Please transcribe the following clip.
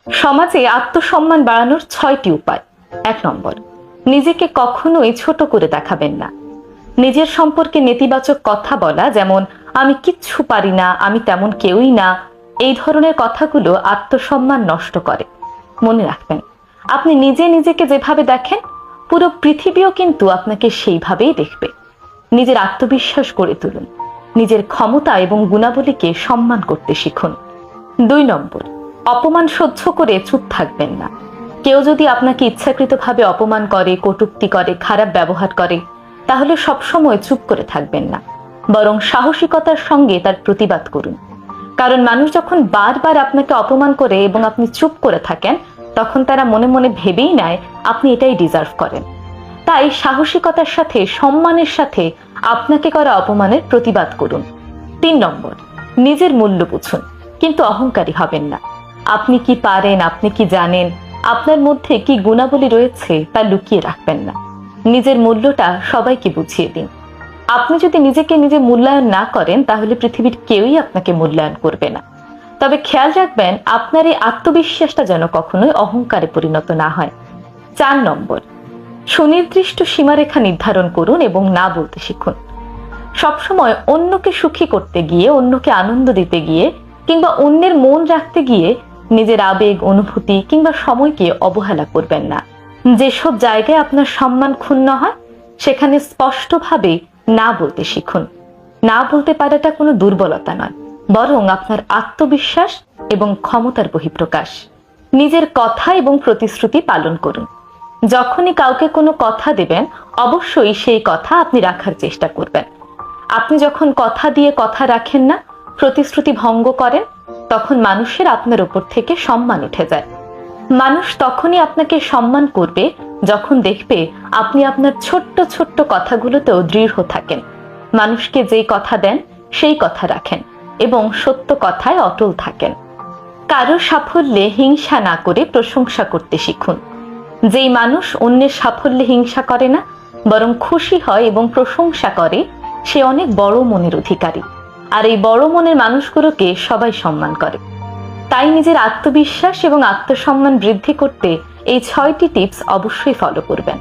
সমাজে আত্মসম্মান বাড়ানোর 6টি উপায়। 1 নম্বর, নিজেকে কখনোই ছোট করে দেখাবেন না। নিজের সম্পর্কে নেতিবাচক কথা বলা, যেমন আমি কিচ্ছু পারি না, আমি তেমন কেউই না, এই ধরনের কথাগুলো আত্মসম্মান নষ্ট করে। মনে রাখবেন, আপনি নিজেকে যেভাবে দেখেন, পুরো পৃথিবীও কিন্তু আপনাকে সেইভাবেই দেখবে। নিজের আত্মবিশ্বাস গড়ে তুলুন। নিজের ক্ষমতা এবং গুণাবলীকে সম্মান করতে শিখুন। 2 নম্বর, অপমান সহ্য করে চুপ থাকবেন না। কেউ যদি আপনাকে ইচ্ছাকৃতভাবে অপমান করে, কটূক্তি করে, খারাপ ব্যবহার করে, তাহলে সবসময় চুপ করে থাকবেন না, বরং সাহসিকতার সঙ্গে তার প্রতিবাদ করুন। কারণ মানুষ যখন বারবার আপনাকে অপমান করে এবং আপনি চুপ করে থাকেন, তখন তারা মনে মনে ভেবেই নেয় আপনি এটাই ডিজার্ভ করেন। তাই সাহসিকতার সাথে, সম্মানের সাথে আপনাকে করা অপমানের প্রতিবাদ করুন। 3 নম্বর, নিজের মূল্য বুঝুন, কিন্তু অহংকারী হবেন না। আপনি কি পারেন, আপনি কি জানেন, আপনার মধ্যে কি গুণাবলী রয়েছে তা লুকিয়ে রাখবেন না। নিজের মূল্যটা সবাইকে বুঝিয়ে দিন। আপনি যদি নিজেকে নিজে মূল্যায়ন না করেন, তাহলে পৃথিবীর কেউই আপনাকে মূল্যায়ন করবে না। তবে খেয়াল রাখবেন, আপনার এই আত্মবিশ্বাসটা যেন কখনোই অহংকারে পরিণত না হয়। 4 নম্বর, সুনির্দিষ্ট সীমারেখা নির্ধারণ করুন এবং না বলতে শিখুন। সবসময় অন্যকে সুখী করতে গিয়ে, অন্যকে আনন্দ দিতে গিয়ে কিংবা অন্যের মন রাখতে গিয়ে নিজের আবেগ, অনুভূতি কিংবা সময়কে অবহেলা করবেন না। যেসব জায়গায় আপনার সম্মান ক্ষুণ্ণ হয়, সেখানে স্পষ্টভাবে না বলতে শিখুন। না বলতে পারাটা কোনো দুর্বলতা নয়, বরং আপনার আত্মবিশ্বাস এবং ক্ষমতার বহিঃপ্রকাশ। নিজের কথা এবং প্রতিশ্রুতি পালন করুন। যখনই কাউকে কোনো কথা দেবেন, অবশ্যই সেই কথা আপনি রাখার চেষ্টা করবেন। আপনি যখন কথা দিয়ে কথা রাখেন না, প্রতিশ্রুতি ভঙ্গ করেন, তখন মানুষের আপনার উপর থেকে সম্মান উঠে যায়। মানুষ তখনই আপনাকে সম্মান করবে যখন দেখবে আপনি আপনার ছোট্ট ছোট্ট কথাগুলোতেও দৃঢ় থাকেন। মানুষকে যেই কথা দেন সেই কথা রাখেন এবং সত্য কথায় অটল থাকেন। কারো সাফল্যে হিংসা না করে প্রশংসা করতে শিখুন। যেই মানুষ অন্যের সাফল্যে হিংসা করে না, বরং খুশি হয় এবং প্রশংসা করে, সে অনেক বড় মনের অধিকারী। আর এই বড় মনের মানুষগুলোকে সবাই সম্মান করে। তাই নিজের আত্মবিশ্বাস এবং আত্মসম্মান বৃদ্ধি করতে এই 6টি টিপস অবশ্যই ফলো করবেন।